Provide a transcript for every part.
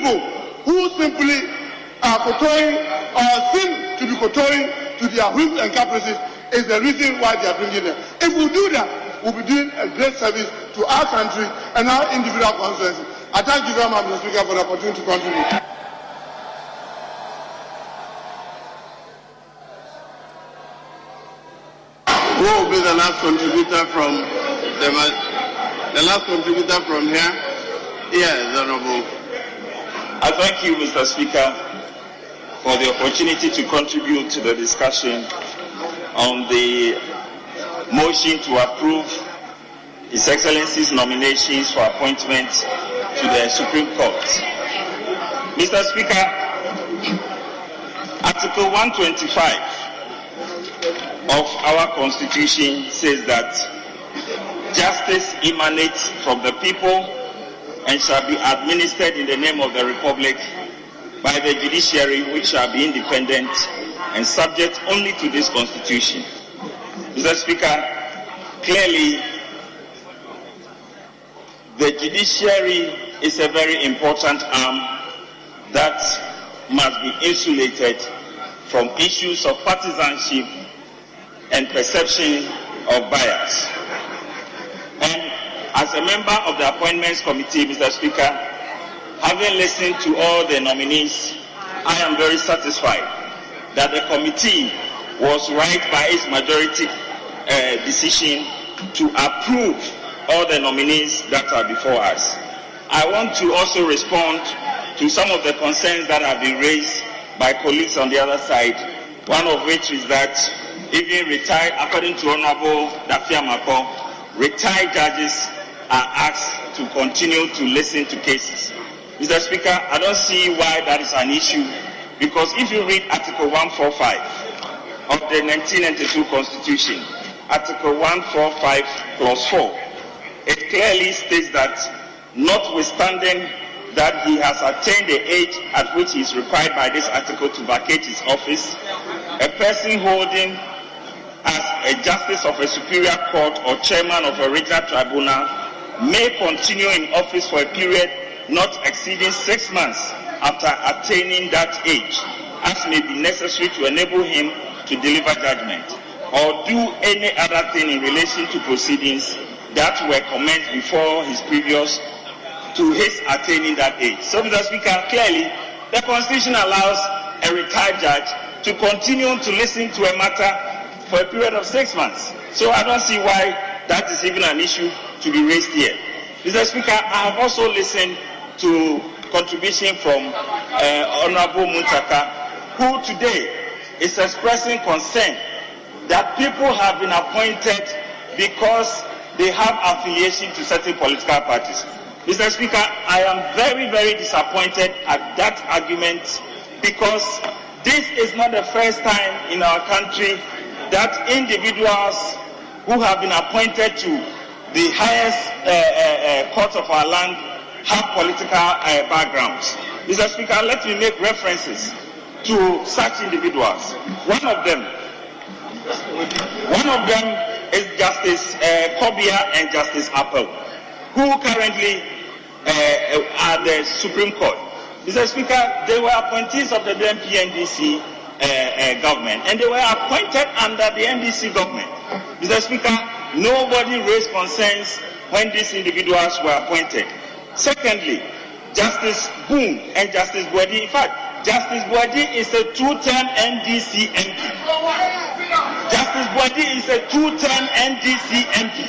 people who simply are kowtowing or seem to be kowtowing to their whims and caprices is the reason why they are bringing them. If we do that, we'll be doing a great service to our country and our individual constituencies. I thank you very much, Mr. Speaker, for the opportunity to contribute. Who will be the last contributor from the last contributor from here? Yes, Honorable. I thank you, Mr. Speaker, for the opportunity to contribute to the discussion on the motion to approve His Excellency's nominations for appointment to the Supreme Court. Mr. Speaker, Article 125 of our Constitution says that justice emanates from the people and shall be administered in the name of the Republic by the judiciary, which shall be independent and subject only to this Constitution. Mr. Speaker, clearly the judiciary is a very important arm that must be insulated from issues of partisanship and perception of bias. And as a member of the Appointments Committee, Mr. Speaker, having listened to all the nominees, I am very satisfied that the committee was right by its majority decision to approve all the nominees that are before us. I want to also respond to some of the concerns that have been raised by colleagues on the other side, one of which is that even retired, according to Honorable Dafia Mako, retired judges are asked to continue to listen to cases. Mr. Speaker, I don't see why that is an issue, because if you read Article 145 of the 1992 Constitution, Article 145 Clause 4, it clearly states that notwithstanding that he has attained the age at which he is required by this article to vacate his office, a person holding as a justice of a superior court or chairman of a regional tribunal may continue in office for a period not exceeding 6 months after attaining that age, as may be necessary to enable him to deliver judgment or do any other thing in relation to proceedings that were commenced before his previous to his attaining that age. So, Mr. Speaker, clearly the Constitution allows a retired judge to continue to listen to a matter for a period of 6 months. So I don't see why that is even an issue to be raised here. Mr. Speaker, I have also listened to contribution from Honorable Muntaka, who today is expressing concern that people have been appointed because they have affiliation to certain political parties. Mr. Speaker, I am very, very disappointed at that argument, because this is not the first time in our country that individuals who have been appointed to the highest court of our land have political backgrounds. Mr. Speaker, let me make references to such individuals. One of them is Justice Kobia and Justice Appel, who currently are the Supreme Court. Mr. Speaker, they were appointees of the NDC government, and they were appointed under the NDC government. Mr. Speaker, nobody raised concerns when these individuals were appointed. Secondly, Justice Boone and Justice Boadi. In fact, Justice Boadi is a two-term NDC MP. Justice Boadi is a two-term NDC MP.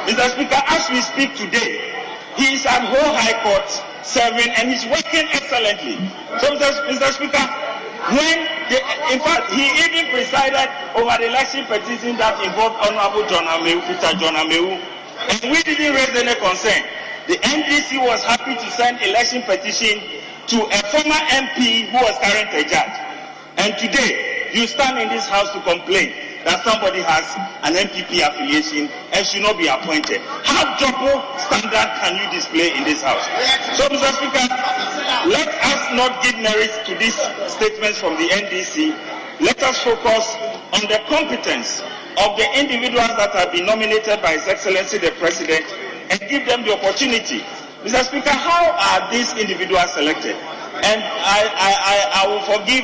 Mr. Speaker, as we speak today, he is at Ho High Court serving, and he's working excellently. So, Mr. Speaker, in fact, he even presided over the election petition that involved Honorable Peter John Amewu, and we didn't raise any concern. The NDC was happy to send election petition to a former MP who was currently a judge. And today, you stand in this house to complain that somebody has an MPP affiliation and should not be appointed. How double standard can you display in this house? So, Mr. Speaker, let us not give merit to these statements from the NDC. Let us focus on the competence of the individuals that have been nominated by His Excellency the President and give them the opportunity. Mr. Speaker, how are these individuals selected? And I will forgive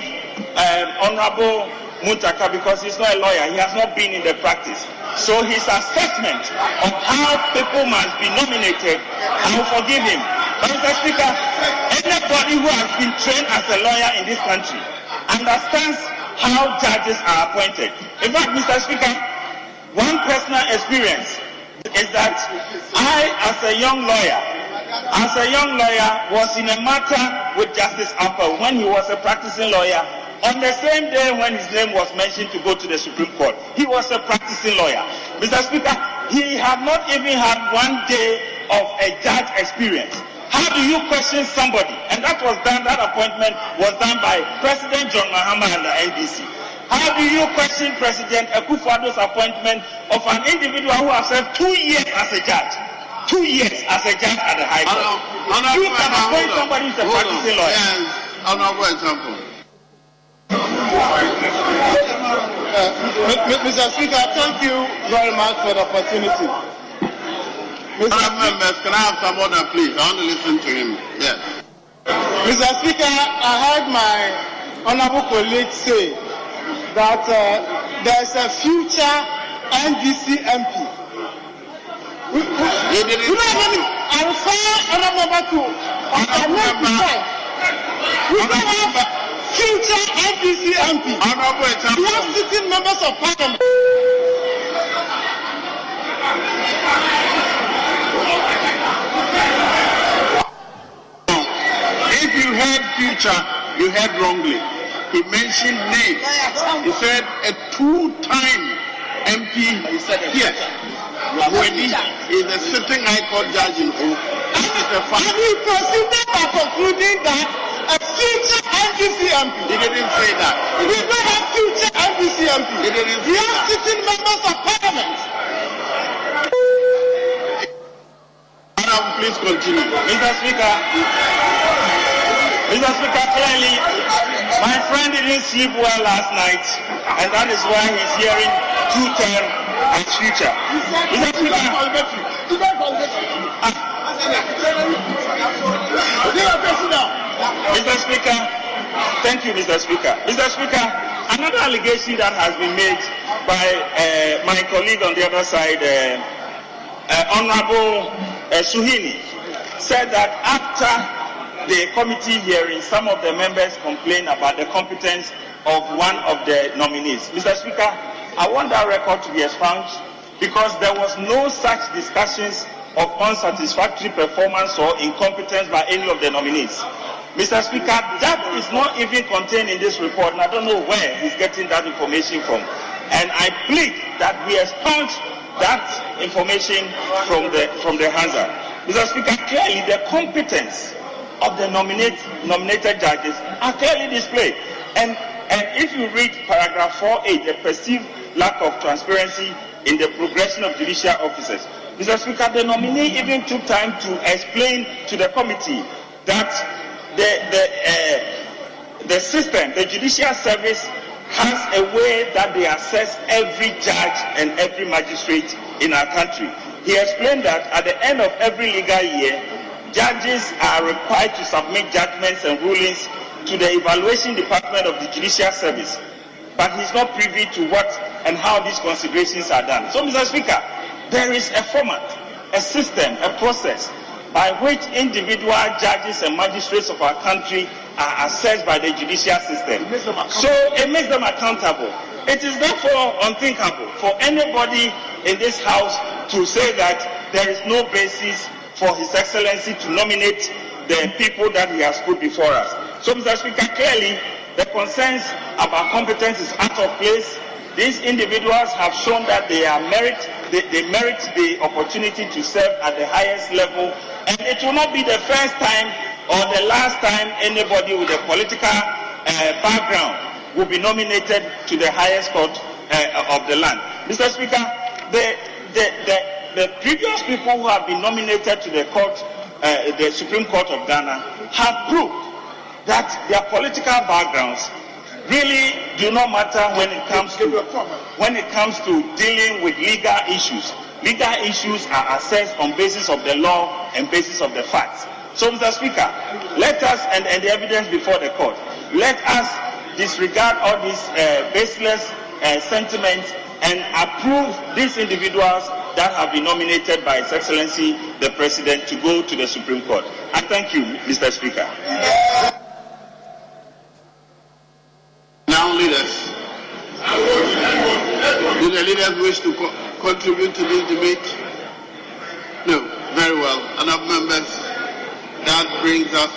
Honorable Muntaka because he's not a lawyer. He has not been in the practice. So his assessment of how people must be nominated, I will forgive him. But Mr. Speaker, anybody who has been trained as a lawyer in this country understands how judges are appointed. In fact, Mr. Speaker, one personal experience is that I, as a young lawyer, was in a matter with Justice Apple when he was a practicing lawyer. On the same day when his name was mentioned to go to the Supreme Court, he was a practicing lawyer. Mr. Speaker, he had not even had 1 day of a judge experience. How do you question somebody? And that appointment was done by President John Mahama and the NDC. How do you question President Akufo-Addo's appointment of an individual who has served 2 years as a judge? 2 years as a judge at the High Court. You can appoint somebody who is a practicing lawyer. Yes, honorable example. Mr. Speaker, thank you very much for the opportunity. Members, can I have some order, please? I want to listen to him. Yes. Mr. Speaker, I heard my honorable colleague say that there's a future NDC MP. I refer honorable member to we don't have future NDC MP. We have sitting members of parliament. If you heard future, you heard wrongly. He mentioned names. He said a 2-time MP. He said yes. He is a sitting High Court judge in Oku. And he proceeded by concluding that a future NDC MP. He didn't say that. We don't have future NDC MP. He didn't say we have that. sitting members of parliament. Please continue. Mr. Speaker, clearly, my friend didn't sleep well last night, and that is why he's hearing 2-term as future. Mr. Speaker, thank you, Mr. Speaker. Mr. Speaker, another allegation that has been made by my colleague on the other side, Honorable Suhini, said that after the committee hearing, some of the members complained about the competence of one of the nominees. Mr. Speaker, I want that record to be expunged because there was no such discussions of unsatisfactory performance or incompetence by any of the nominees. Mr. Speaker, that is not even contained in this report, and I don't know where he's getting that information from. And I plead that we expunge that information from the Hansard. Mr. Speaker, clearly the competence of the nominated judges are clearly displayed. And if you read paragraph 4.8, the perceived lack of transparency in the progression of judicial officers, Mr. Speaker, the nominee even took time to explain to the committee that the system, the judicial service, has a way that they assess every judge and every magistrate in our country. He explained that at the end of every legal year, judges are required to submit judgments and rulings to the evaluation department of the judicial service, but he's not privy to what and how these considerations are done. So, Mr. Speaker, there is a format, a system, a process by which individual judges and magistrates of our country are assessed by the judicial system. So it makes them accountable. It is therefore unthinkable for anybody in this House to say that there is no basis for His Excellency to nominate the people that he has put before us. So, Mr. Speaker, clearly the concerns about competence is out of place. These individuals have shown that they merit the opportunity to serve at the highest level, and it will not be the first time or the last time anybody with a political background will be nominated to the highest court of the land. Mr. Speaker, the previous people who have been nominated to the court, the Supreme Court of Ghana, have proved that their political backgrounds really do not matter when it comes to dealing with legal issues. Legal issues are assessed on basis of the law and basis of the facts. So, Mr. Speaker, let us, and the evidence before the court, let us disregard all these baseless sentiments and approve these individuals that have been nominated by His Excellency the President to go to the Supreme Court. I thank you, Mr. Speaker. Now, leaders. Do the leaders wish to contribute to this debate? No. Very well. Enough members. That brings us.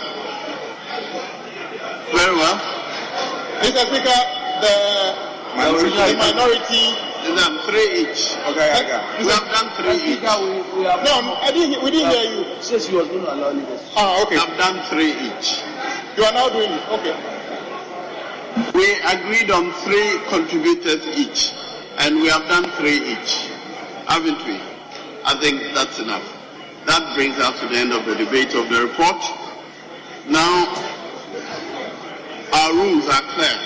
Very well. Mr. Speaker, the minority. Done 3 each. Okay. We have done 3 each. No, we didn't hear you. Since you was going to allow leaders. Okay. We have done 3 each. You are now doing it. Okay. We agreed on 3 contributors each, and we have done 3 each, haven't we? I think that's enough. That brings us to the end of the debate of the report. Now, our rules are clear,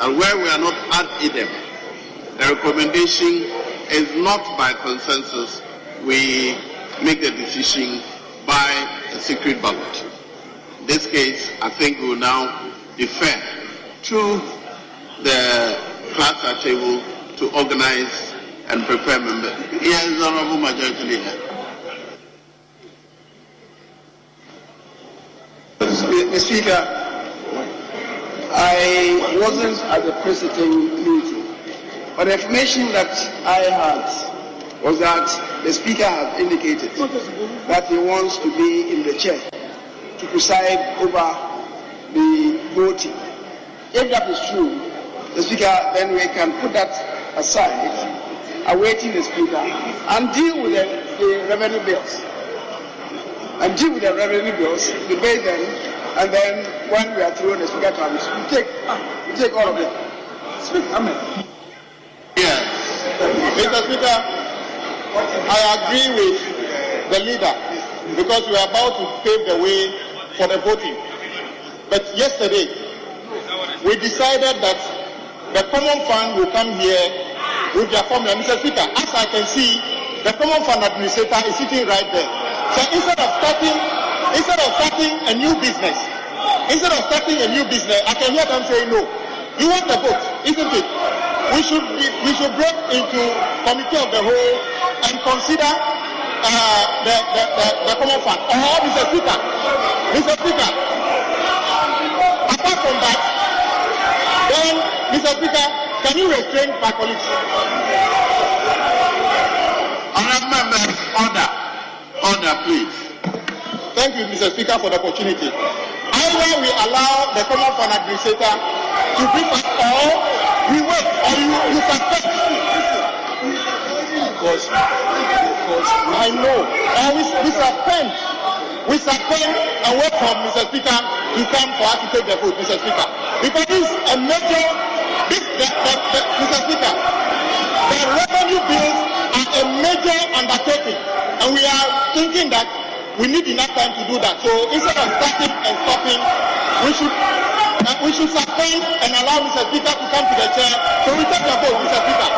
and where we are not ad idem, the recommendation is not by consensus. We make the decision by a secret ballot. In this case, I think we will now defer to the class table to organize and prepare members. Yes, Honorable Majority Leader. Mr. Speaker, I wasn't at the preceding meeting, but the information that I had was that the Speaker had indicated that he wants to be in the chair to preside over the voting. If that is true, the Speaker, then we can put that aside, awaiting the Speaker, and deal with the revenue bills. Debate them, and then when we are through, the Speaker comes, we take all of them. Speak, amen. Yes. Mr. Speaker, I agree with the leader because we are about to pave the way for the voting. But yesterday, we decided that the Common Fund will come here with their formula. Mr. Speaker, as I can see, the Common Fund administrator is sitting right there. So instead of starting a new business, I can hear them say no. You want the vote, isn't it? We should break into committee of the whole and consider the Common Fund. Mr. Speaker, apart from that, then, Mr. Speaker, can you restrain my colleagues? Honourable members, order, please. Thank you, Mr. Speaker, for the opportunity. Either we allow the Common Fund administrator to brief us, or we wait, or you suspect. Because I know, or we suspend. We suspend and wait for Mr. Speaker to come for us to take the vote, Mr. Speaker. Because this is a major, Mr. Speaker, the revenue bills are a major undertaking, and we are thinking that we need enough time to do that. So instead of starting and stopping, we should suspend and allow Mr. Speaker to come to the chair. So we take the vote, Mr. Speaker.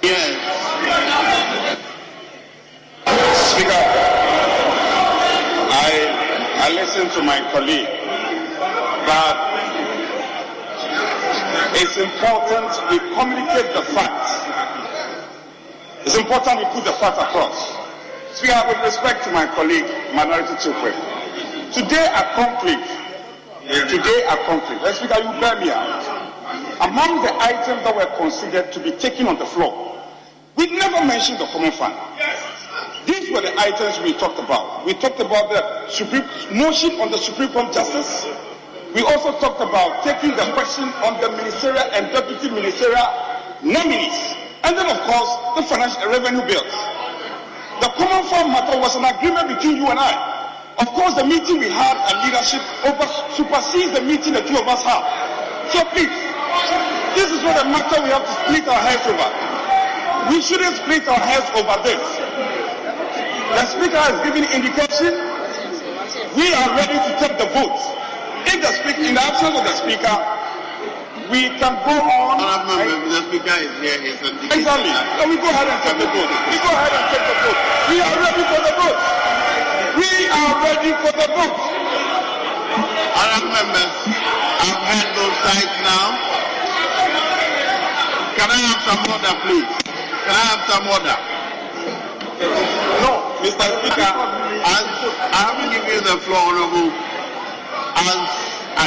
Yes. Speaker, I listened to my colleague, but it's important we communicate the facts. It's important we put the facts across. Speaker, with respect to my colleague, Minority Chukwe, today a conflict. Speaker, you bear me out. Among the items that were considered to be taken on the floor, we never mentioned the Common Fund. These were the items we talked about. We talked about the motion on the Supreme Court Justice. We also talked about taking the question on the ministerial and deputy ministerial nominees. And then, of course, the financial revenue bills. The Common Fund matter was an agreement between you and I. Of course, the meeting we had at leadership supersedes the meeting the two of us have. So please, this is not a matter we have to split our heads over. We shouldn't split our heads over this. The Speaker has given indication. We are ready to take the vote. In the absence of the Speaker, we can go on. The Speaker is here. He's indicating Exactly. that. So we go ahead and take the vote. We go ahead and take the vote. We are ready for the vote. We are ready for the vote. Honourable members, I've heard those sides now. Can I have some order, please? Can I have some order? No, Mr. Speaker. I haven't given you the floor, Honourable. As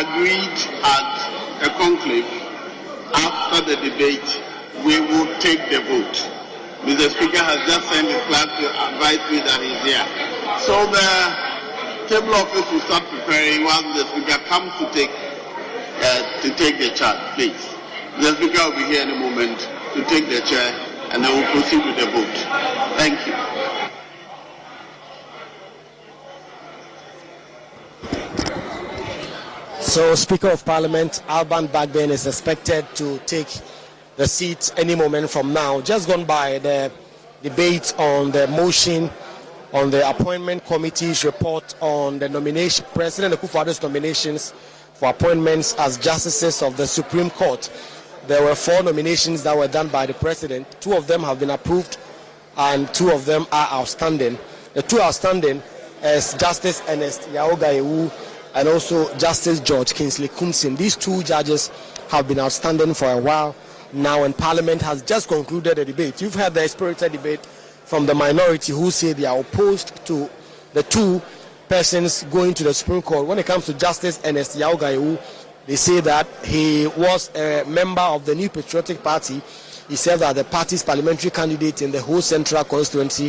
agreed at a conclave, after the debate, we will take the vote. Mr. Speaker has just sent his clerk to advise me that he's here. So the table office will start preparing while the Speaker comes to take the charge, please. The Speaker will be here in a moment to take the chair, and then we'll proceed with the vote. Thank you. So, Speaker of Parliament Alban Bagbin is expected to take the seat any moment from now. Just gone by the debate on the motion on the appointment committee's report on the nomination, President Akufo-Addo's nominations for appointments as justices of the Supreme Court. There were 4 nominations that were done by the President. 2 of them have been approved and 2 of them are outstanding. The 2 outstanding is Justice Ernest Yaoga-Ewu and also Justice George Kingsley Kumsin. These 2 judges have been outstanding for a while now, and Parliament has just concluded the debate. You've had the spirited debate from the minority who say they are opposed to the 2 persons going to the Supreme Court. When it comes to Justice Ernest Yaoga-Ewu, they say that he was a member of the New Patriotic Party. He served as the party's parliamentary candidate in the whole central constituency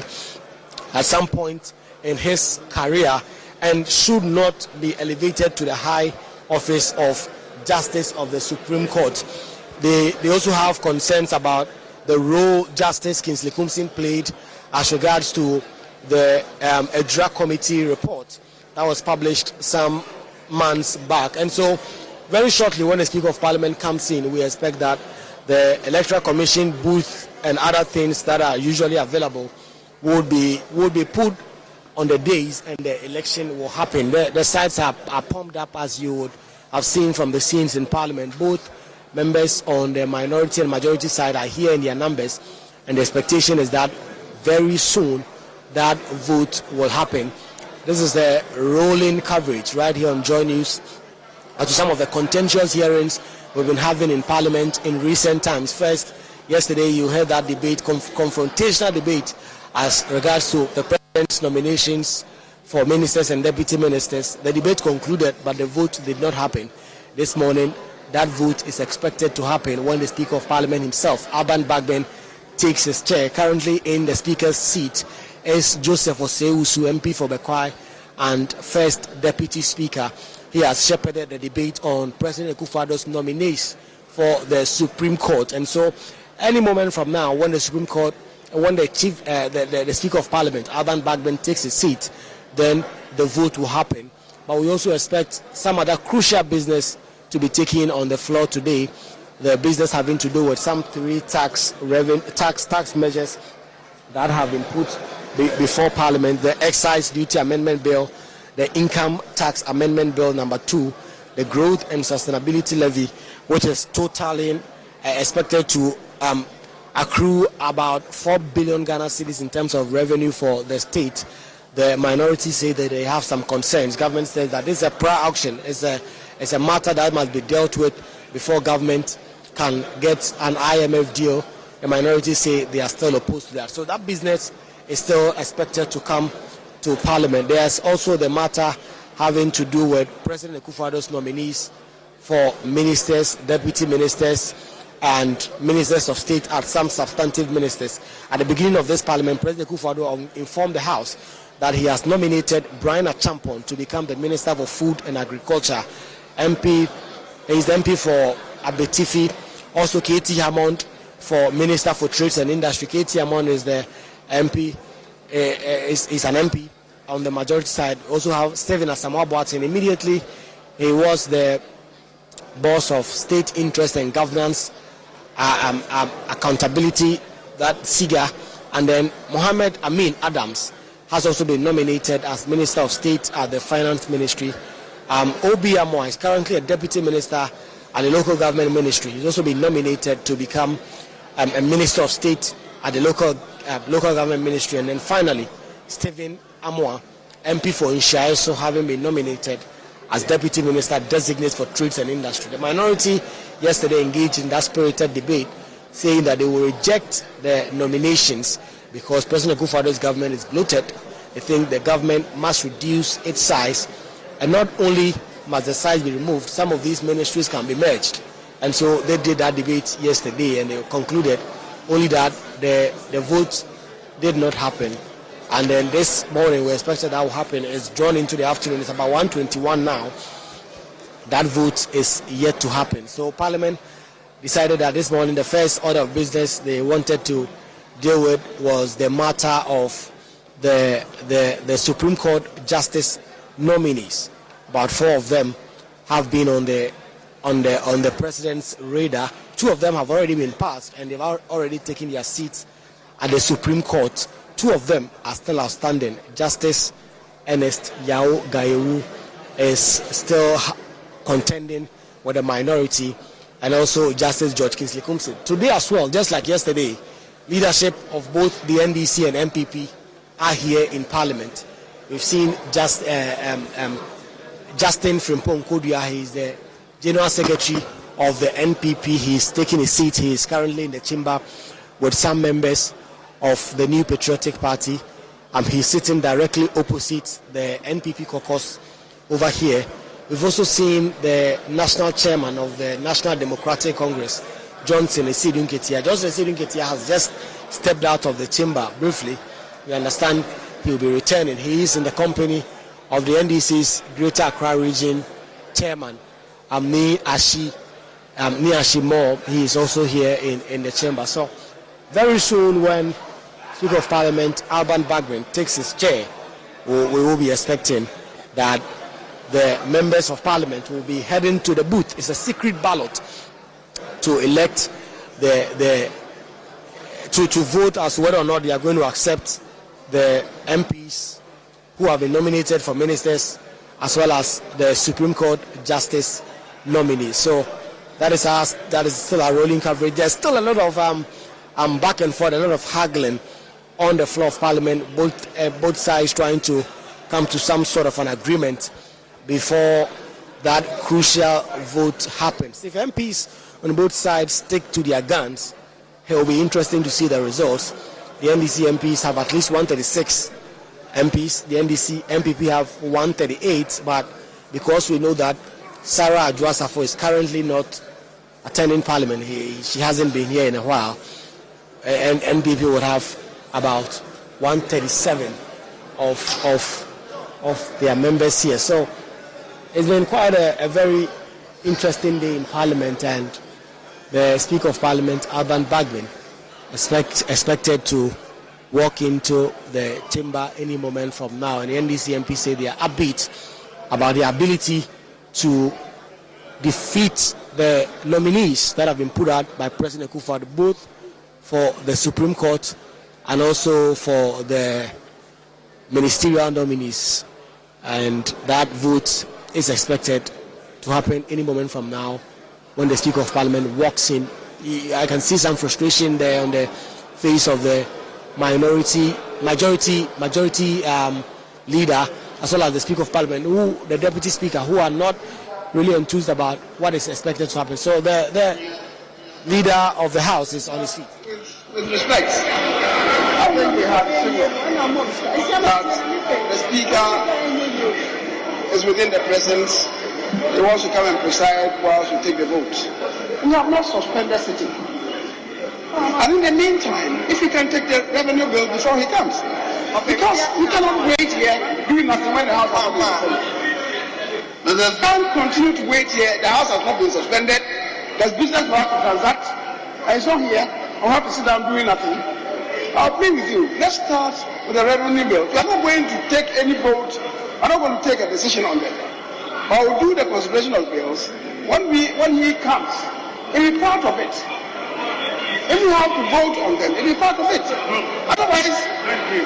at some point in his career and should not be elevated to the high office of Justice of the Supreme Court. They also have concerns about the role Justice Kingsley Kumsin played as regards to the EDRA committee report that was published some months back. And so very shortly, when the Speaker of Parliament comes in, we expect that the Electoral Commission booth and other things that are usually available would be put on the days and the election will happen. The sides are pumped up, as you would have seen from the scenes in Parliament. Both members on the minority and majority side are here in their numbers, and the expectation is that very soon that vote will happen. This is the rolling coverage right here on Joy News as to some of the contentious hearings we've been having in Parliament in recent times. First, yesterday you heard that debate, confrontational debate as regards to the President's nominations for ministers and deputy ministers. The debate concluded, but the vote did not happen. This morning, that vote is expected to happen when the Speaker of Parliament himself, Alban Bagbin, takes his chair. Currently in the Speaker's seat is Joseph Osei-Usu, MP for Bekwai and First Deputy Speaker. He has shepherded the debate on President Akufo-Addo's nominees for the Supreme Court. And so, any moment from now, when the Supreme Court, when the Speaker of Parliament, Alban Bagbin, takes his seat, then the vote will happen. But we also expect some other crucial business to be taken on the floor today. The business having to do with some 3 tax measures that have been put before Parliament: the Excise Duty Amendment Bill, the Income Tax Amendment Bill number 2, the Growth and Sustainability Levy, which is totally expected to accrue about 4 billion Ghana cedis in terms of revenue for the state. The minority say that they have some concerns. Government says that this is a prior auction. It's a matter that must be dealt with before government can get an IMF deal. The minority say they are still opposed to that. So that business is still expected to come to Parliament. There's also the matter having to do with President Akufo-Addo's nominees for ministers, deputy ministers, and ministers of state and some substantive ministers. At the beginning of this Parliament, President Akufo-Addo informed the House that he has nominated Brian Achampon to become the Minister for Food and Agriculture. MP, he's the MP for Abetifi. Also, Katie Hammond for Minister for Trades and Industry. Katie Hammond is the MP, is an MP on the majority side. Also have Stephen Asamoah Boateng. Immediately, he was the boss of State Interest and Governance Accountability, that SIGA. And then Mohammed Amin Adams has also been nominated as Minister of State at the Finance Ministry. Obi Amwa is currently a Deputy Minister at the local government ministry. He's also been nominated to become a minister of state at the local government ministry. And then finally, Stephen Amoah, MP for Nhyira, also having been nominated as Deputy Minister Designate for Trades and Industry. The minority yesterday engaged in that spirited debate, saying that they will reject the nominations because President Akufo-Addo's government is bloated. They think the government must reduce its size, and not only must the size be removed, some of these ministries can be merged. And so they did that debate yesterday, and they concluded only that the vote did not happen. And then this morning we expected that will happen. It's drawn into the afternoon. It's about 1:21 now. That vote is yet to happen. So Parliament decided that this morning the first order of business they wanted to deal with was the matter of the Supreme Court Justice nominees. About 4 of them have been on the President's radar. 2 of them have already been passed, and they've already taken their seats at the Supreme Court. 2 of them are still outstanding. Justice Ernest Yao Gayewu is still contending with the minority, and also Justice George Kingsley Kumsin. Today as well, just like yesterday, leadership of both the NDC and MPP are here in Parliament. We've seen Justin Frimpong Kodua. He's the General Secretary of the NPP. He's taking his seat. He is currently in the chamber with some members of the New Patriotic Party. He's sitting directly opposite the NPP caucus over here. We've also seen the national chairman of the National Democratic Congress, Johnson Esidu Nketia. Johnson Esidu Nketia has just stepped out of the chamber briefly. We understand he will be returning. He is in the company of the NDC's Greater Accra Region chairman, Ni Ashi Moore. He is also here in the chamber. So very soon, when Speaker of Parliament Alban Bagbin takes his chair, we will be expecting that the members of Parliament will be heading to the booth. It's a secret ballot to elect to vote as to whether or not they are going to accept the MPs who have been nominated for ministers, as well as the Supreme Court Justice nominees. So that is still a rolling coverage. There's still a lot of back and forth, a lot of haggling on the floor of Parliament, both sides trying to come to some sort of an agreement before that crucial vote happens. If MPs on both sides stick to their guns, it will be interesting to see the results. The NDC MPs have at least 136 MPs. The NDC MPP have 138, but because we know that Sarah Adwoa-Safo is currently not attending Parliament, she hasn't been here in a while, and NPP would have about 137 of their members here. So it's been quite a very interesting day in Parliament, and the Speaker of Parliament, Alban Bagbin, expected to walk into the chamber any moment from now. And the NDC MP say they are upbeat about the ability to defeat the nominees that have been put out by President Akufo-Addo, both for the Supreme Court and also for the ministerial nominees. And that vote is expected to happen any moment from now when the Speaker of Parliament walks in. I can see some frustration there on the face of the majority leader, as well as the Speaker of Parliament, the Deputy Speaker, who are not really enthused about what is expected to happen. So the leader of the House is on his feet. With respect, I think we have figured that the Speaker is within the presence. He wants to come and preside whilst we take the vote. We have not suspended sitting. And in the meantime, if we can take the revenue bill before he comes, because we cannot wait here doing nothing when the House has not been suspended. We can't continue to wait here. The House has not been suspended. There's business for us to transact, and it's not here. I'll have to sit down doing nothing. I'll plead with you. Let's start with the revenue bill. We are not going to take any vote. I'm not going to take a decision on that. I will do the consideration of bills. When he comes, he'll be part of it. If you have to vote on them, he'll be part of it. Otherwise,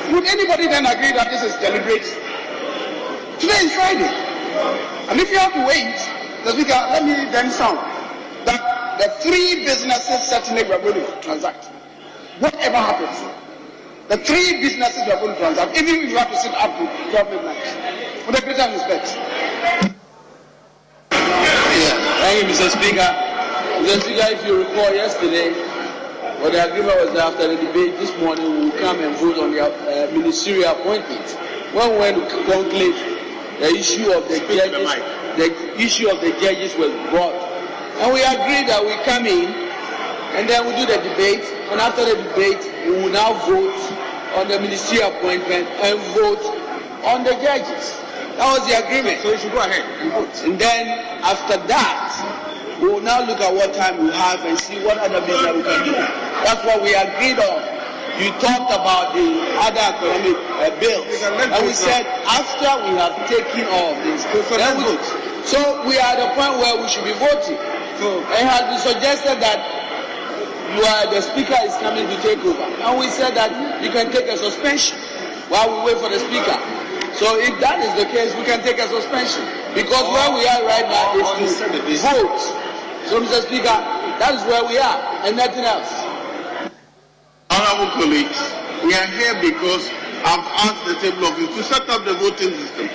would anybody then agree that this is deliberate? Today is Friday. And if you have to wait, the Speaker, let me then sound. that the three businesses certainly were going to transact. Whatever happens, the three businesses were going to transact, even if you have to sit up to 12 midnight. With the greatest respect. Thank you, Mr. Speaker. Mr. Speaker, if you recall yesterday, what the agreement was that after the debate this morning, we will come and vote on the ministerial appointment. When we went to conclave, the issue of the judges was brought, and we agreed that we come in and then we do the debate, and after the debate, we will now vote on the ministerial appointment and vote on the judges. That was the agreement. So you should go ahead and vote. And then after that, we will now look at what time we have and see what other business we can do. That's what we agreed on. You talked about the other economic bills, and we said after we have taken all of this, then we vote. So we are at the point where we should be voting. It has been suggested that the speaker is coming to take over, and we said that you can take a suspension while we wait for the speaker. So if that is the case, we can take a suspension, because where we are right now is to vote. So, Mr. Speaker, that is where we are, and nothing else. Honorable colleagues, we are here because I've asked the table office to set up the voting system.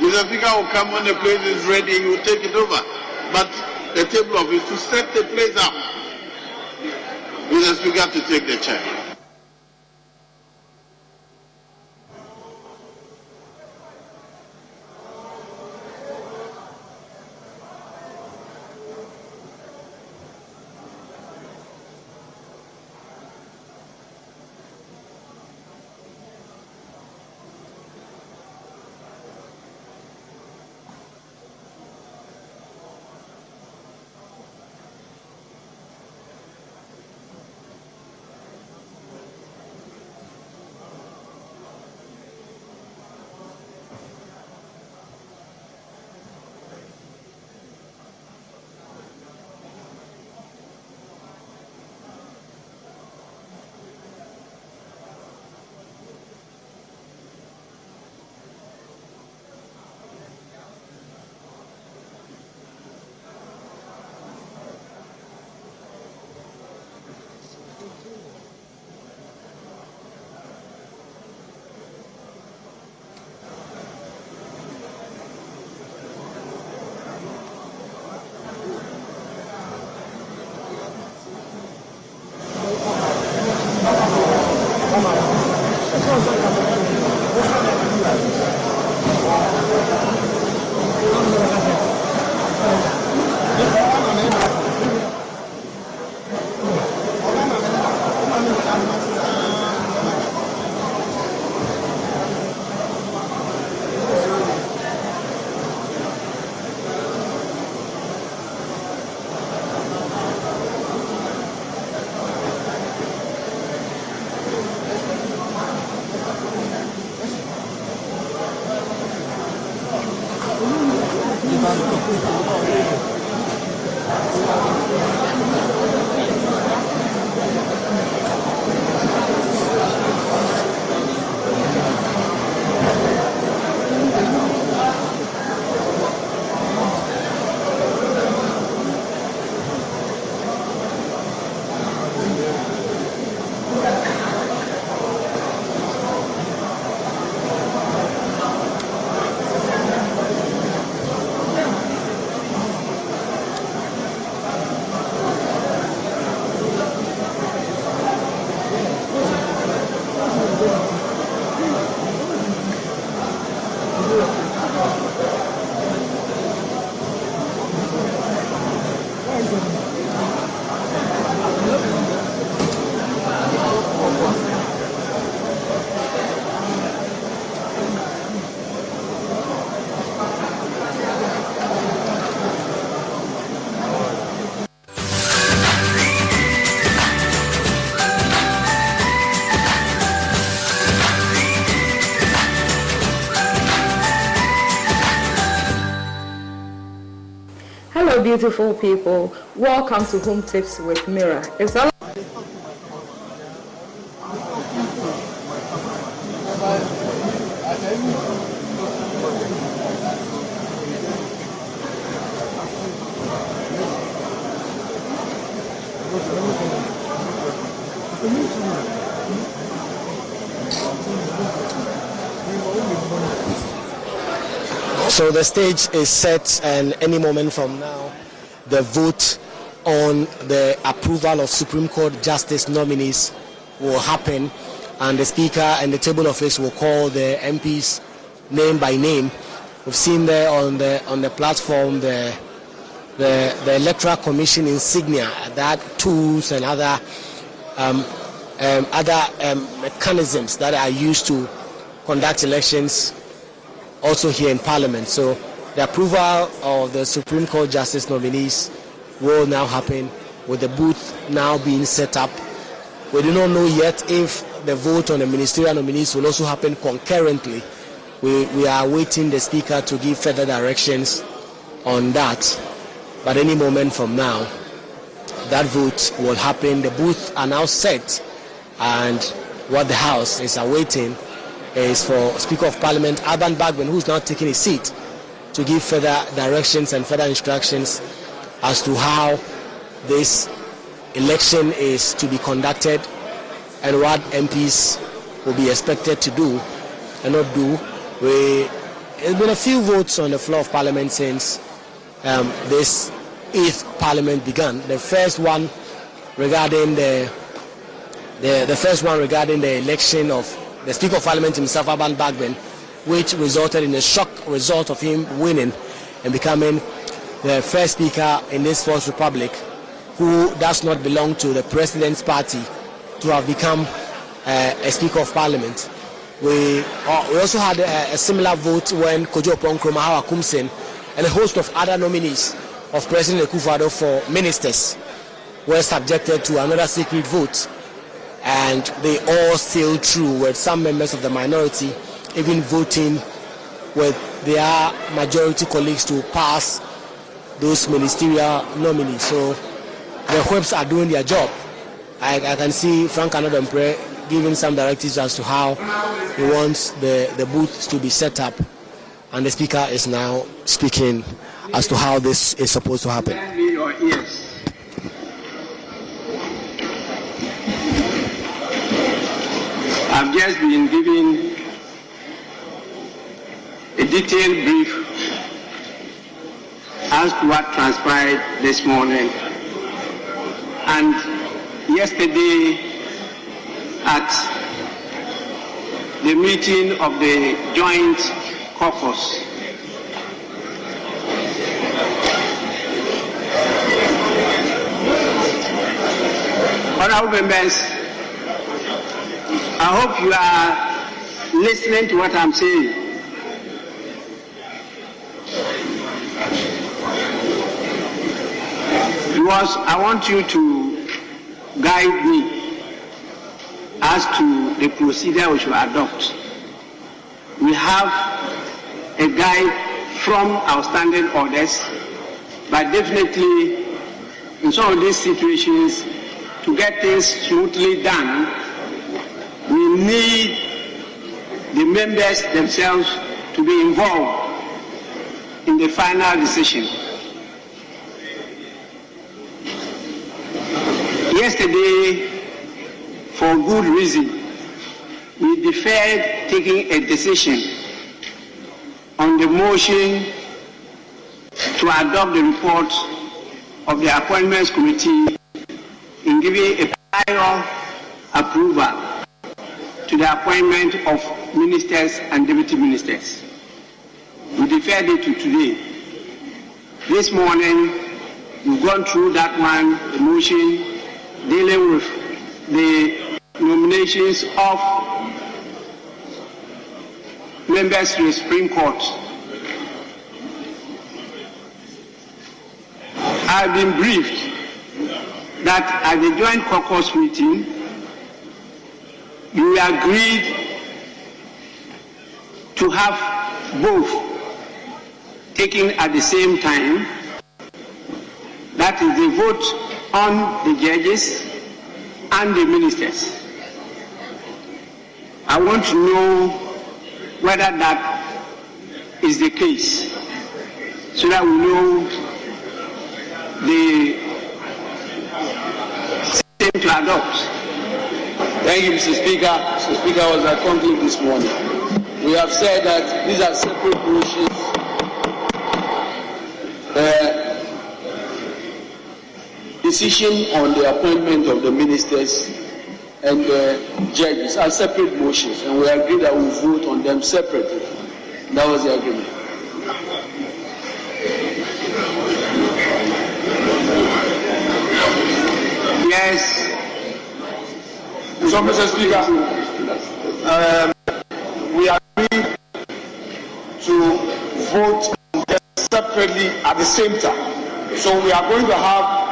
Mr. Speaker will come when the place is ready, he will take it over. But the table office to set the place up. Mr. Speaker to take the chair. Hello, beautiful people. Welcome to Home Tips with Mira. It's all So the stage is set, and any moment from now, the vote on the approval of Supreme Court Justice nominees will happen, and the Speaker and the table office will call the MPs name by name. We've seen there on the platform the Electoral Commission insignia, that tools and other mechanisms that are used to conduct elections also here in Parliament. So the approval of the Supreme Court Justice nominees will now happen, with the booth now being set up. We do not know yet if the vote on the ministerial nominees will also happen concurrently. We are waiting the Speaker to give further directions on that. But any moment from now, that vote will happen. The booths are now set, and what the House is awaiting is for Speaker of Parliament Alban Bagbin, who is now taking his seat, to give further directions and further instructions as to how this election is to be conducted and what MPs will be expected to do and not do. There's been a few votes on the floor of Parliament since this 8th Parliament began. The first one regarding the election of the Speaker of Parliament himself, Alban Bagbin, which resulted in a shock result of him winning and becoming the first Speaker in this Fourth Republic who does not belong to the President's party to have become a Speaker of Parliament. We also had a similar vote when Kojo Oppong-Nkrumah, Hawa Kumsen, and a host of other nominees of President Akufo-Addo for ministers were subjected to another secret vote, and they all sailed through, with some members of the minority even voting with their majority colleagues to pass those ministerial nominees. So the whips are doing their job. I can see Frank Anodonpre giving some directives as to how he wants the booths to be set up, and the Speaker is now speaking as to how this is supposed to happen. Your ears. I've just been given a detailed brief as to what transpired this morning and yesterday at the meeting of the Joint Caucus. Honorable members, I hope you are listening to what I'm saying. Because I want you to guide me as to the procedure we should adopt. We have a guide from our standing orders, but definitely in some of these situations, to get things smoothly done, we need the members themselves to be involved in the final decision. Yesterday, for good reason, we deferred taking a decision on the motion to adopt the report of the Appointments Committee in giving a prior approval to the appointment of ministers and deputy ministers. We deferred it to today. This morning, we've gone through that one, the motion dealing with the nominations of members to the Supreme Court. I've been briefed that at the Joint Caucus meeting, we agreed to have both taken at the same time. That is the vote on the judges and the ministers. I want to know whether that is the case, so that we know the system to adopt. Thank you, Mr. Speaker. Mr. Speaker was accomplished this morning. We have said that these are separate motions decision on the appointment of the ministers and the judges are separate motions, and we agreed that we'll vote on them separately. That was the agreement. Yes. So, Mr. Speaker, we agreed to vote on them separately at the same time. So we are going to have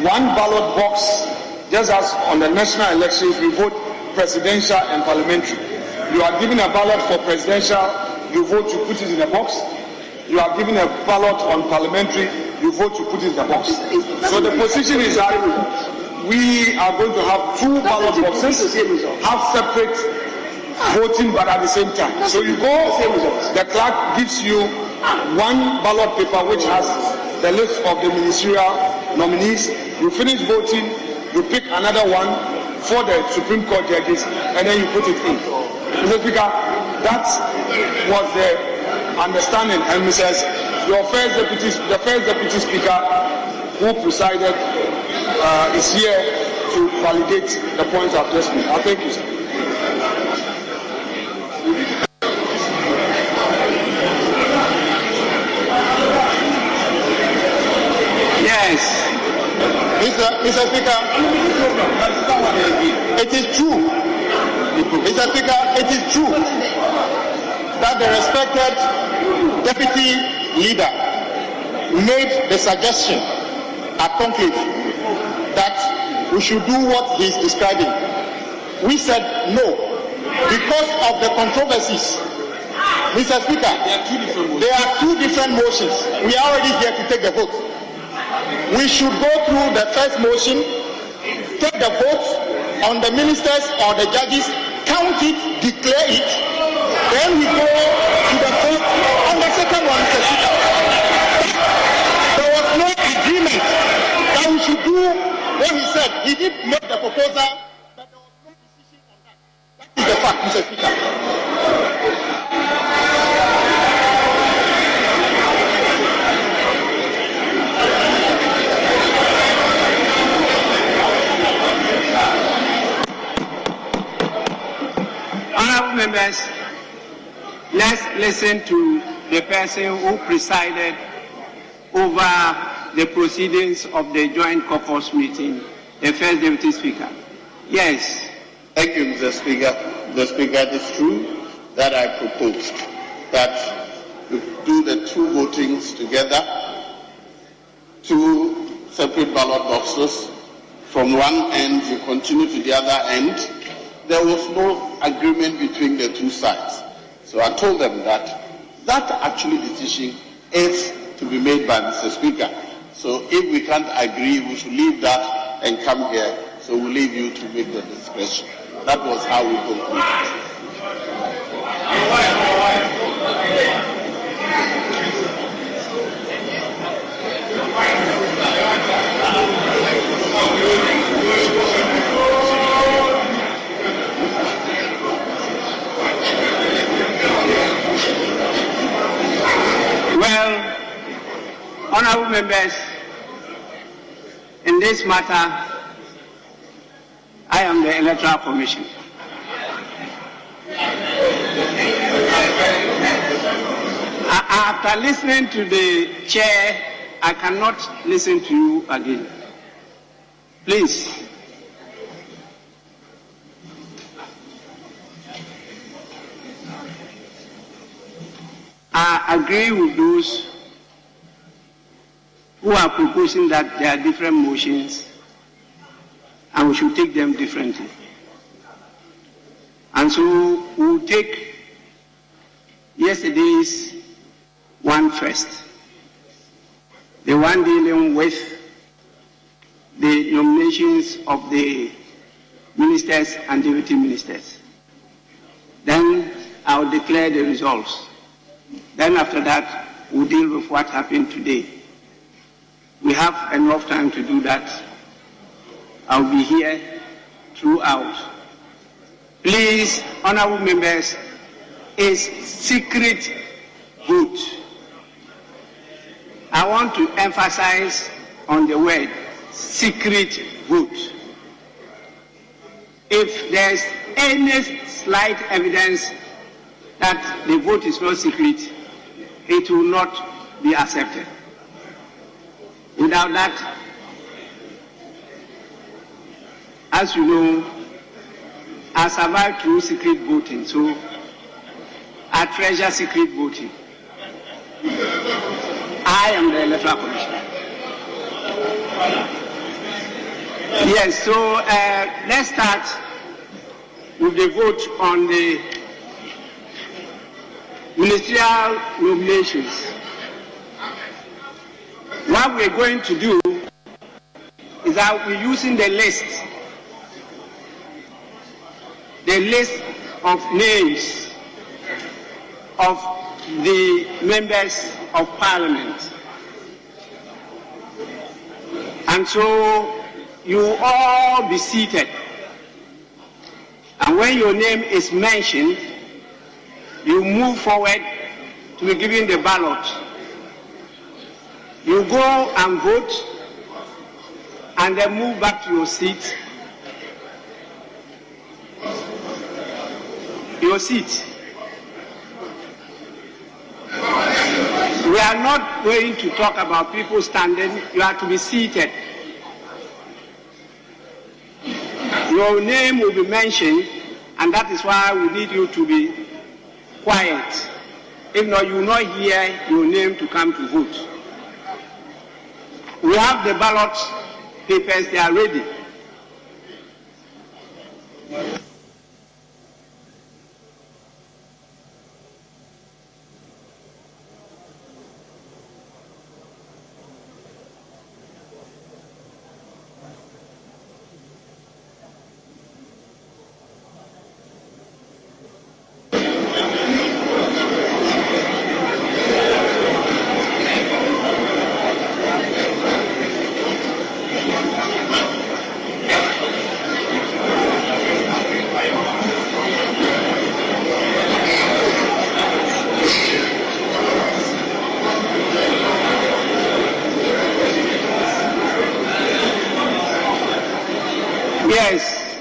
one ballot box, just as on the national elections we vote presidential and parliamentary. You are given a ballot for presidential, you vote to put it in a box. You are given a ballot on parliamentary, you vote to put it in a box. So the position is that we are going to have two ballot boxes, have separate voting but at the same time. So you go, the clerk gives you one ballot paper which has the list of the ministerial nominees. You finish voting, you pick another one for the Supreme Court judges, and then you put it in. Mr. Speaker, that was the understanding, and Mrs. The first deputy speaker who presided is here to validate the points I've just made. Thank you, sir. Yes. Mr. Speaker, it is true. Mr. Speaker, it is true that the respected deputy leader made the suggestion at conclave that we should do what he is describing. We said no because of the controversies. Mr. Speaker, there are two different motions. We are already here to take the vote. We should go through the first motion, take the vote on the ministers or the judges, count it, declare it, then we go to the vote on the second one, Mr. Speaker. There was no agreement that we should do what he said. He did make the proposal, but there was no decision on that. That is the fact, Mr. Speaker. Honourable members, let's listen to the person who presided over the proceedings of the joint caucus meeting, the first deputy speaker. Yes. Thank you, Mr. Speaker. Mr. Speaker, it is true that I proposed that we do the two votings together, two separate ballot boxes. From one end, you continue to the other end. There was no agreement between the two sides. So I told them that actually decision is to be made by Mr. Speaker. So if we can't agree, we should leave that and come here. So we'll leave you to make the discretion. That was how we concluded. Well, honourable members, in this matter, I am the Electoral Commission. After listening to the chair, I cannot listen to you again. Please. I agree with those who are proposing that there are different motions and we should take them differently. And so we'll take yesterday's one first. The one dealing with the nominations of the ministers and deputy ministers. Then I'll declare the results. Then after that, we'll deal with what happened today. We have enough time to do that. I'll be here throughout. Please, honourable members, it's secret vote. I want to emphasize on the word secret vote. If there's any slight evidence that the vote is not secret, it will not be accepted. Without that, as you know, I survived through secret voting, so I treasure secret voting. I am the Electoral Commissioner. Yes, so let's start with the vote on the ministerial nominations. What we're going to do is that we're using the list of names of the members of Parliament. And so you all be seated. And when your name is mentioned, you move forward to be given the ballot. You go and vote and then move back to your seat. Your seat. We are not going to talk about people standing. You have to be seated. Your name will be mentioned, and that is why we need you to be quiet. If not, you will not hear your name to come to vote. We have the ballot papers, they are ready. Yes,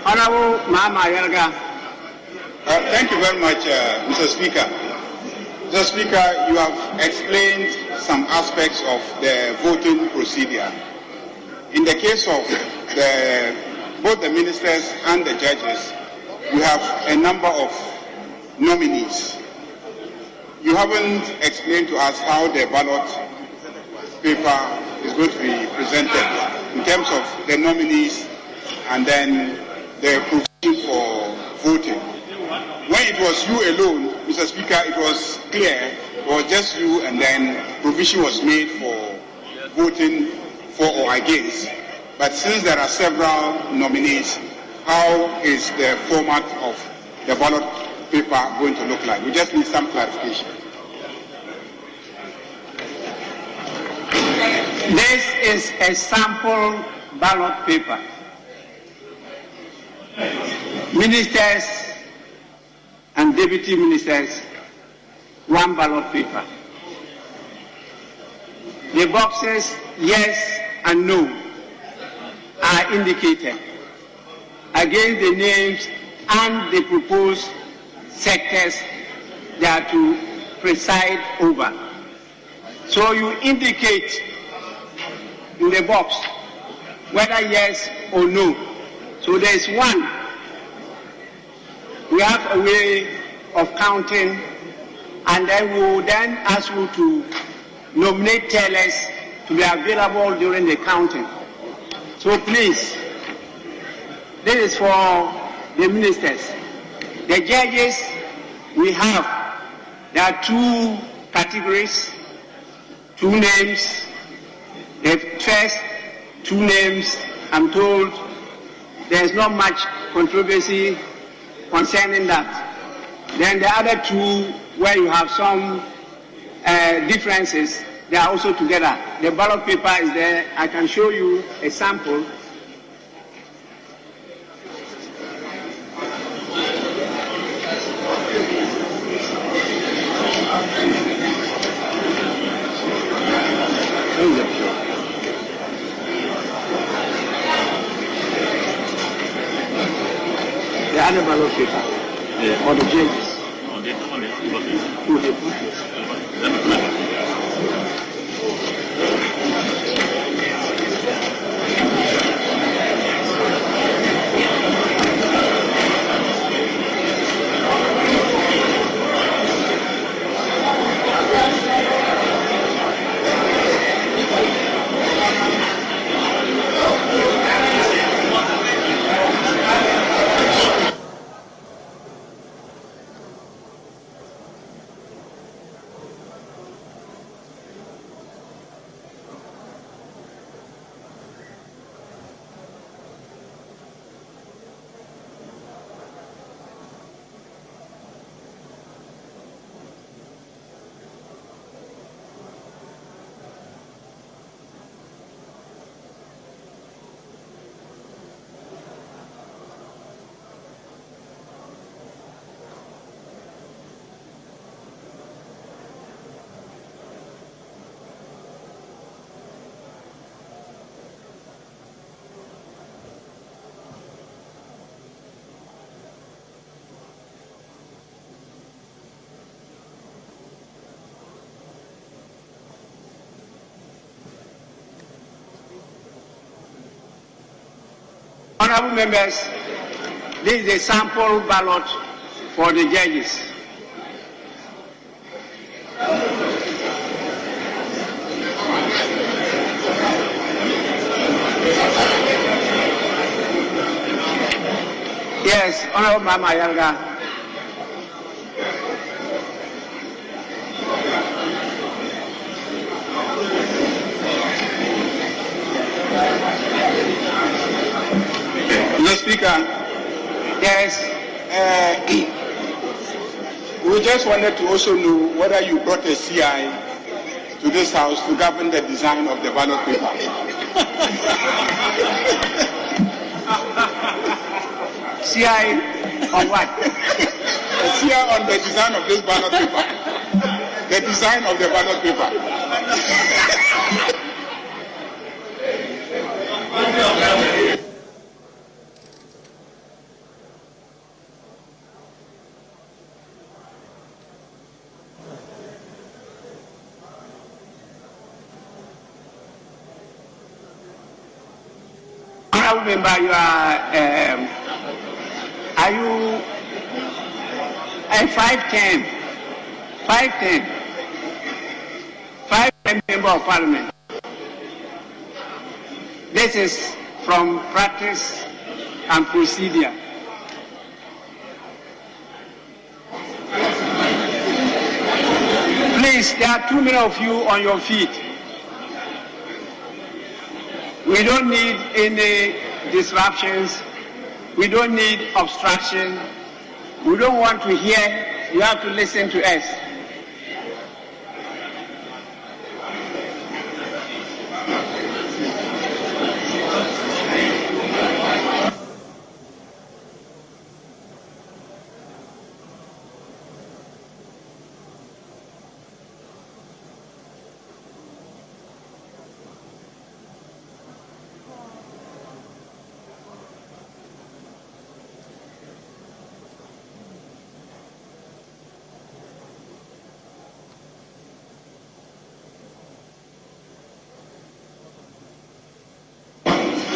Honorable Mahama Yelga. Thank you very much, Mr. Speaker. Mr. Speaker, you have explained some aspects of the voting procedure. In the case of both the ministers and the judges, you have a number of nominees. You haven't explained to us how the ballot paper is going to be presented in terms of the nominees and then the provision for voting. When it was you alone, Mr. Speaker, it was clear, it was just you, and then provision was made for voting for or against. But since there are several nominees, how is the format of the ballot paper going to look like? We just need some clarification. This is a sample ballot paper. Ministers and deputy ministers, one ballot paper. The boxes yes and no are indicated against the names and the proposed sectors they are to preside over. So you indicate in the box whether yes or no. So there is one. We have a way of counting, and then we will then ask you to nominate tellers to be available during the counting. So please, this is for the ministers. The judges, we have, there are two categories, two names. The first two names, I'm told, there is not much controversy concerning that. Then the other two, where you have some differences, they are also together. The ballot paper is there. I can show you a sample. other ballot paper for the judges. Honorable members, this is a sample ballot for the judges. Yes, Honorable Mama Yalga. Mr. Speaker, Yes. We just wanted to also know whether you brought a CI to this house to govern the design of the ballot paper. CI on what? A CI on the design of this ballot paper. The design of the ballot paper. Honorable member, you are you a 5'10", 5'10" member of parliament? This is from practice and procedure. Please, there are too many of you on your feet. We don't need any disruptions. We don't need obstruction. We don't want to hear. You have to listen to us.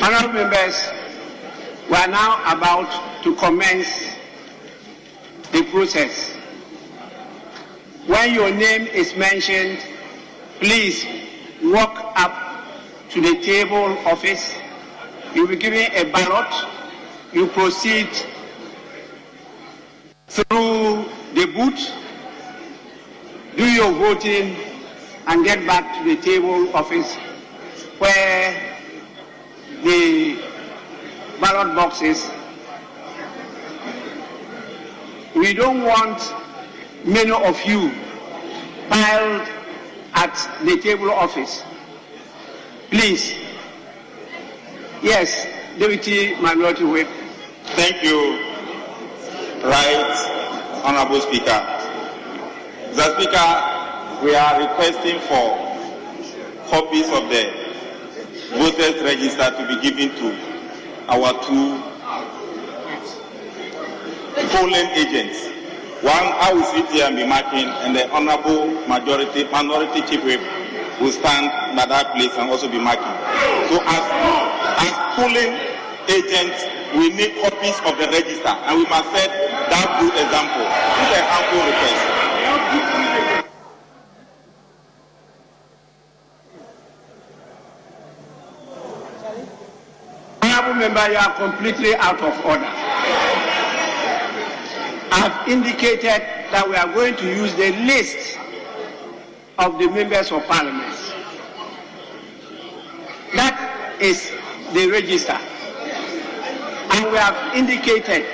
Honourable members, we are now about to commence the process. When your name is mentioned, please walk up to the table office. You'll be given a ballot. You proceed through the booth, do your voting, and get back to the table office where the ballot boxes. We don't want many of you piled at the table office. Please. Yes, Deputy Minority Whip. Thank you, Right Honorable Speaker. Mr. Speaker, we are requesting for copies of the voters register to be given to our two polling agents. One, I will sit here and be marking, and the honorable minority chief whip will stand at that place and also be marking. So as polling agents, we need copies of the register, and we must set that good example. This is a humble request. Honorable member, you are completely out of order. I have indicated that we are going to use the list of the members of parliament. That is the register. And we have indicated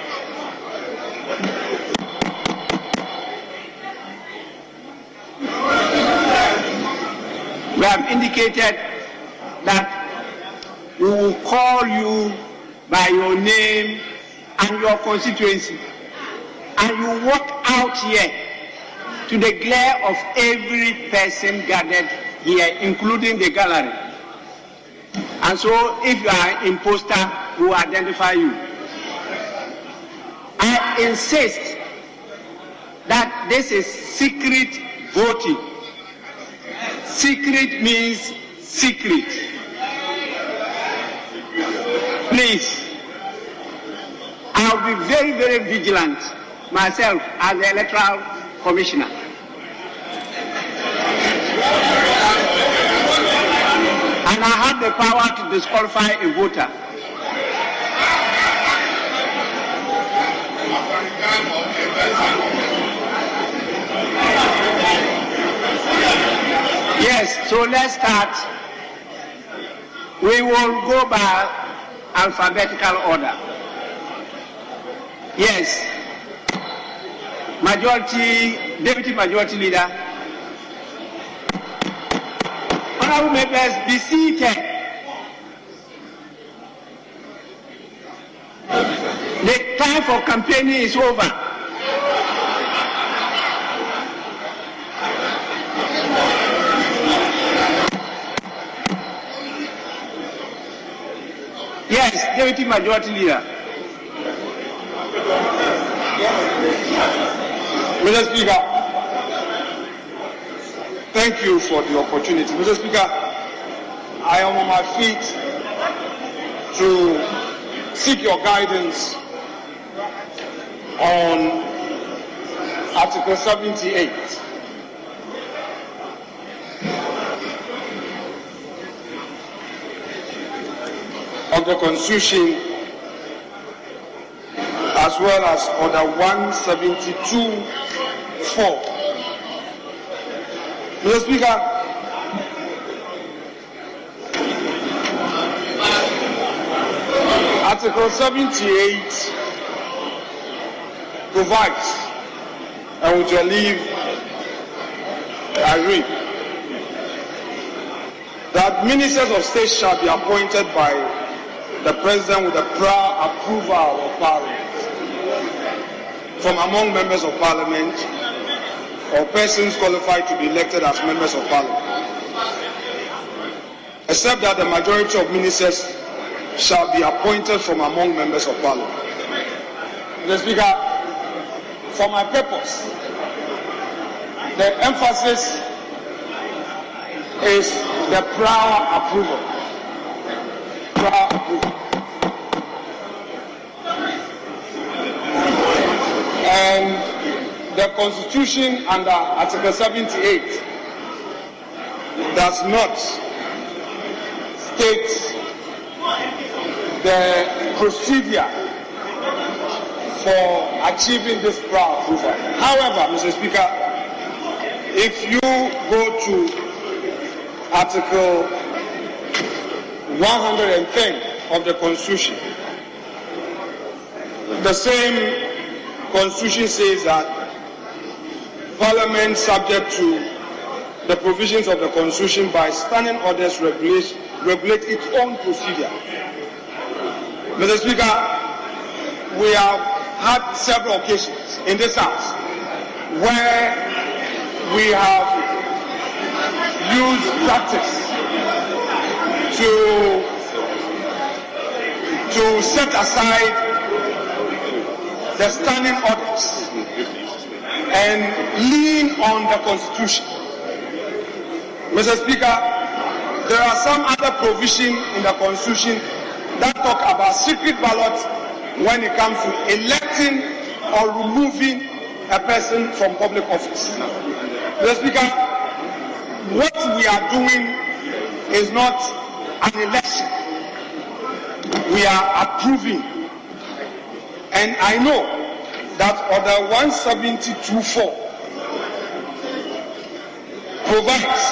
that we will call you by your name and your constituency, and you walk out here to the glare of every person gathered here, including the gallery. And so if you are an imposter, we will identify you. I insist that this is secret voting. Secret means secret. Please, I'll be very, very vigilant myself as the electoral commissioner. And I have the power to disqualify a voter. Yes, so let's start. We will go by alphabetical order. Yes. Deputy Majority Leader. Honorable members, be seated. The time for campaigning is over. Yes, Deputy Majority Leader. Mr. Speaker, thank you for the opportunity. Mr. Speaker, I am on my feet to seek your guidance on Article 78. Of the Constitution, as well as Order 172(4). Mr. Speaker, Article 78 provides, and with your leave, I read, that ministers of state shall be appointed by the President with the prior approval of Parliament from among members of Parliament or persons qualified to be elected as members of Parliament, except that the majority of ministers shall be appointed from among members of Parliament. Mr. Speaker, for my purpose, the emphasis is the prior approval. And the Constitution under Article 78 does not state the procedure for achieving this prior approval. However, Mr. Speaker, if you go to Article 110 of the Constitution, the same Constitution says that Parliament, subject to the provisions of the Constitution, by standing orders regulate its own procedure. Mr. Speaker, we have had several occasions in this House where we have used practice to set aside the standing orders and lean on the Constitution. Mr. Speaker, there are some other provisions in the Constitution that talk about secret ballots when it comes to electing or removing a person from public office. Mr. Speaker, what we are doing is not an election. We are approving. And I know that Order 172.4 provides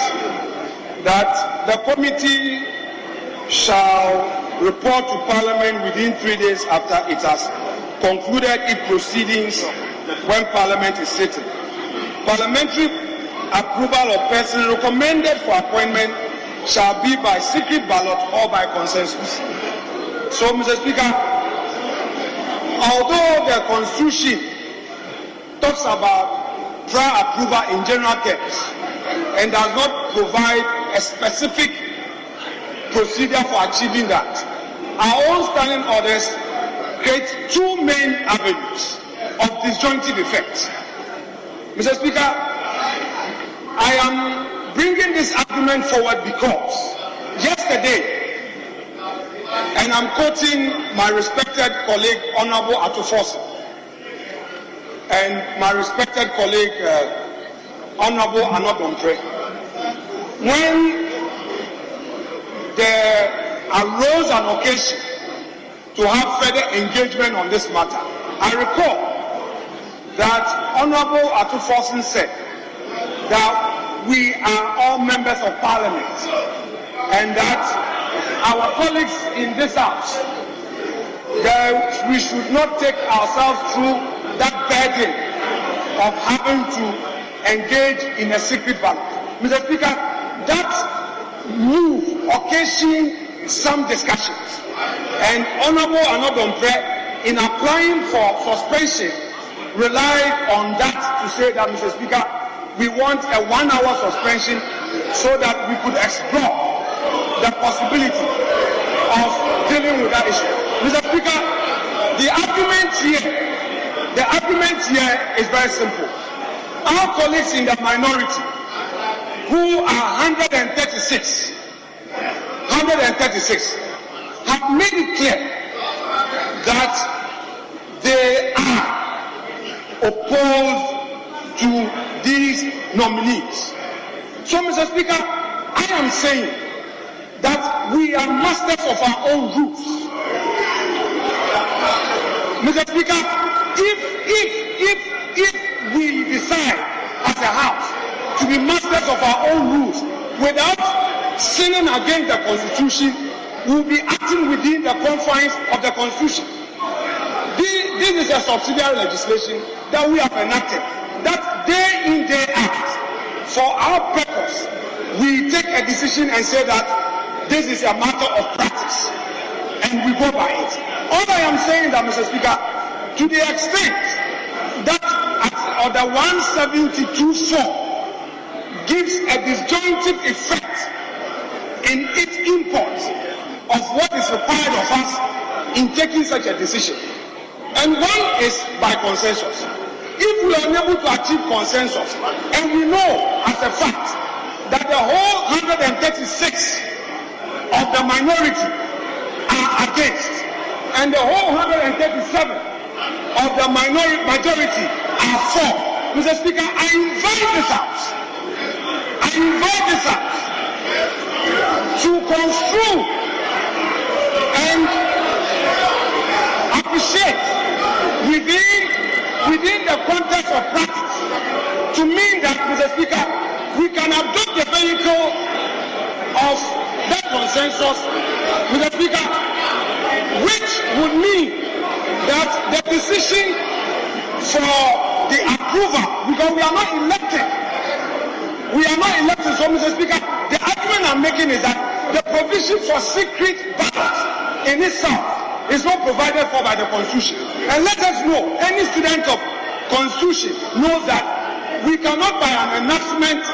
that the committee shall report to Parliament within 3 days after it has concluded its proceedings when Parliament is sitting. Parliamentary approval of persons recommended for appointment shall be by secret ballot or by consensus. So, Mr. Speaker, although the Constitution talks about prior approval in general terms and does not provide a specific procedure for achieving that, our own standing orders create two main avenues of disjunctive effect. Mr. Speaker, I am bringing this argument forward because yesterday, and I'm quoting my respected colleague, Honorable Atufosi, and my respected colleague, Honorable Anadompre, when there arose an occasion to have further engagement on this matter, I recall that Honorable Atufosi said that we are all members of Parliament and that our colleagues in this house, that we should not take ourselves through that burden of having to engage in a secret ballot. Mr. Speaker, that move occasioned some discussions, and Honorable Anadompre, in applying for suspension, relied on that to say that, Mr. Speaker, we want a 1 hour suspension so that we could explore the possibility of dealing with that issue. Mr. Speaker, the argument here is very simple. Our colleagues in the minority, who are 136, have made it clear that they are opposed to these nominees. So, Mr. Speaker, I am saying that we are masters of our own rules. Mr. Speaker, if we decide as a house to be masters of our own rules without sinning against the Constitution, we will be acting within the confines of the Constitution. This is a subsidiary legislation that we have enacted, that day in, day out, for our purpose, we take a decision and say that this is a matter of practice, and we go by it. All I am saying that, Mr. Speaker, to the extent that Order 172.4 gives a disjunctive effect in its import of what is required of us in taking such a decision. And one is by consensus. If we are unable to achieve consensus, and we know as a fact that the whole 136 of the minority are against, and the whole 137 of the majority are for, Mr. Speaker, I invite this house to construe and appreciate within the context of practice to mean that, Mr. Speaker, we can adopt the vehicle of that consensus, Mr. Speaker, which would mean that the decision for the approval, because we are not elected, so, Mr. Speaker, the argument I'm making is that the provision for secret ballots in itself is not provided for by the Constitution. And let us know, any student of Constitution knows that we cannot by an enactment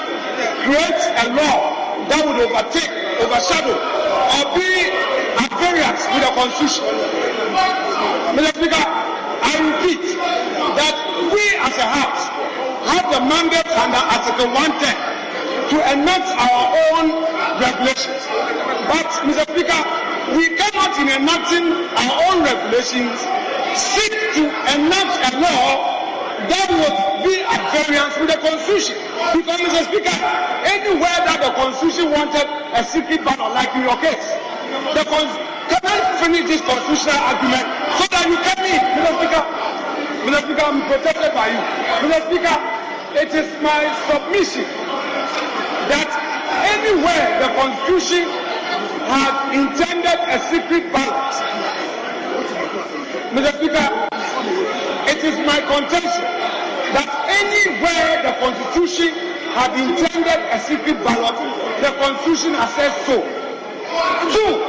create a law that would overshadow, or be at variance with the Constitution. Mr. Speaker, I I repeat that we as a House have the mandate under Article 110 to enact our own regulations. But, Mr. Speaker, we cannot, in enacting our own regulations, seek to enact a law that would be at variance with the Constitution. Because, Mr. Speaker, anywhere that the Constitution wanted a secret ballot, like in your case, can I finish this constitutional argument so that you come in, Mr. Speaker? Mr. Speaker, I'm protected by you. Mr. Speaker, it is my submission that anywhere the Constitution had intended a secret ballot, Mr. Speaker, it is my contention that anywhere the Constitution had intended a secret ballot, the Constitution has said so. Two,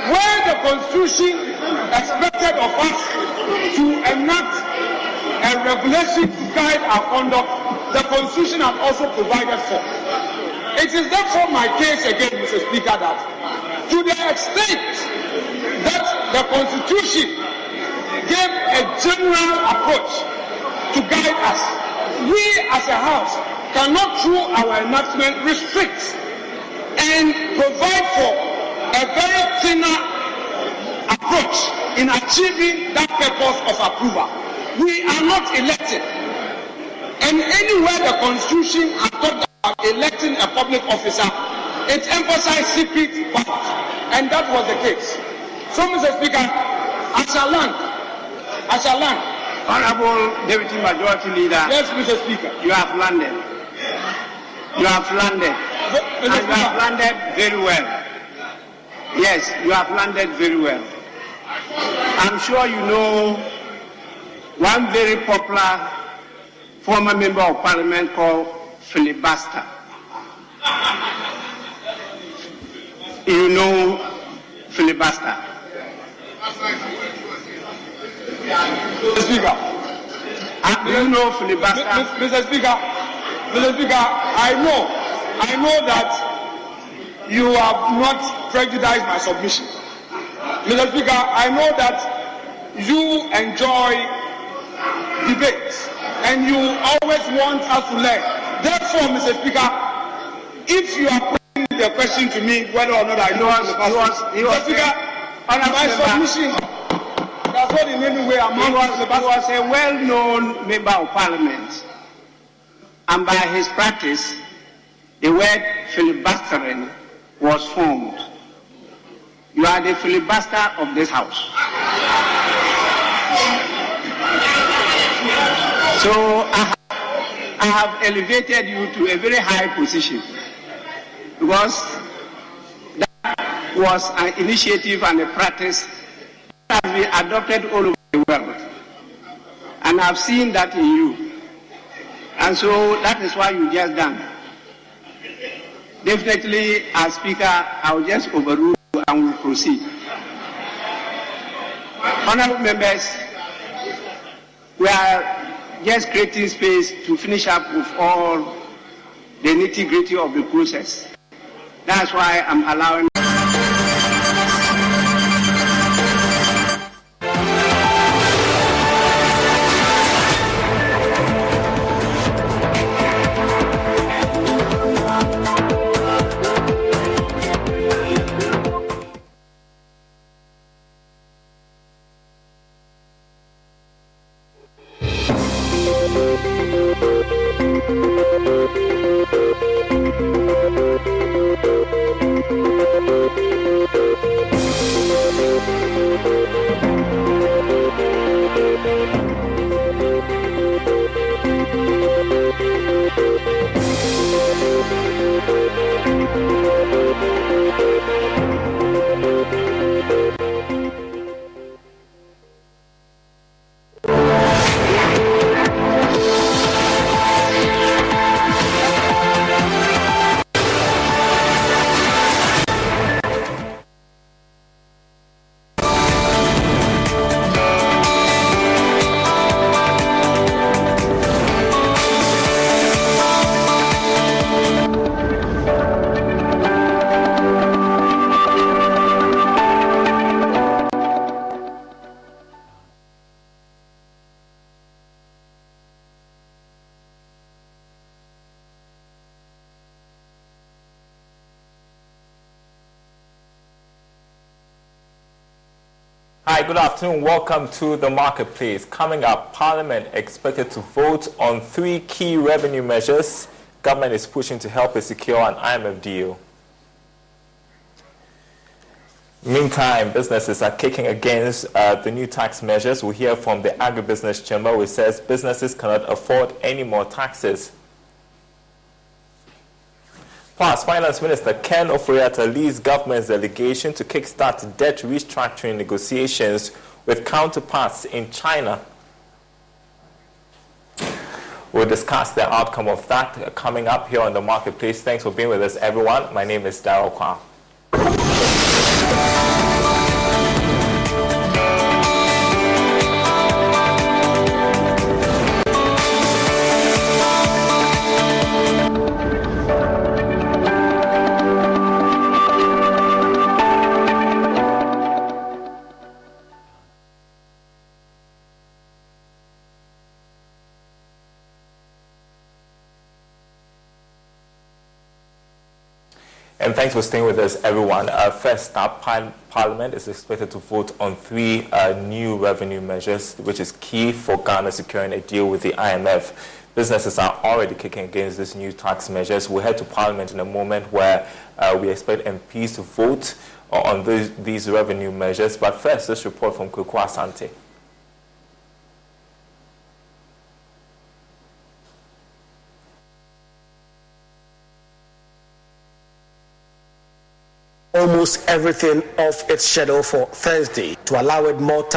where the Constitution expected of us to enact a regulation to guide our conduct, the Constitution has also provided for. It is therefore my case again, Mr. Speaker, that to the extent that the Constitution gave a general approach to guide us, we as a House cannot, through our enactment, restrict and provide for a very thinner approach in achieving that purpose of approval. We are not elected, and anywhere the Constitution has talked about electing a public officer, it emphasized secret ballot, and that was the case. So, Mr. Speaker, I shall land. Honorable Deputy Majority Leader. Yes, Mr. Speaker. You have landed. You have landed. And you have landed very well. Yes, you have landed very well. I'm sure you know one very popular former member of parliament called Filibuster. You know Filibuster. Mr. Speaker. Do you know Filibuster? Mr. Speaker, I know that you have not prejudiced my submission. Mr. Speaker, I know that you enjoy debates and you always want us to learn. Therefore, Mr. Speaker, if you are putting the question to me whether or not I know Mr. Speaker, my submission. That's what in any way he was a well-known member of parliament, and by his practice, the word filibustering was formed. You are the filibuster of this house. So I have elevated you to a very high position because that was an initiative and a practice has been adopted all over the world, and I've seen that in you, and so that is why you just done. Definitely, as Speaker, I will just overrule you and will proceed. Honourable members, we are just creating space to finish up with all the nitty-gritty of the process. That's why I'm allowing. Hi, good afternoon. Welcome to the Marketplace. Coming up, Parliament expected to vote on 3 key revenue measures government is pushing to help it secure an IMF deal. Meantime, businesses are kicking against the new tax measures. We'll hear from the Agribusiness Chamber, which says businesses cannot afford any more taxes. Plus, Finance Minister Ken Ofori-Atta leads government's delegation to kickstart debt restructuring negotiations with counterparts in China. We'll discuss the outcome of that coming up here on the Marketplace. Thanks for being with us, everyone. My name is Darryl Kwa. And thanks for staying with us, everyone. First up, Parliament is expected to vote on 3 new revenue measures, which is key for Ghana securing a deal with the IMF. Businesses are already kicking against these new tax measures. We'll head to Parliament in a moment where we expect MPs to vote on these revenue measures. But first, this report from Kweku Asante. Almost everything off its schedule for Thursday to allow it more time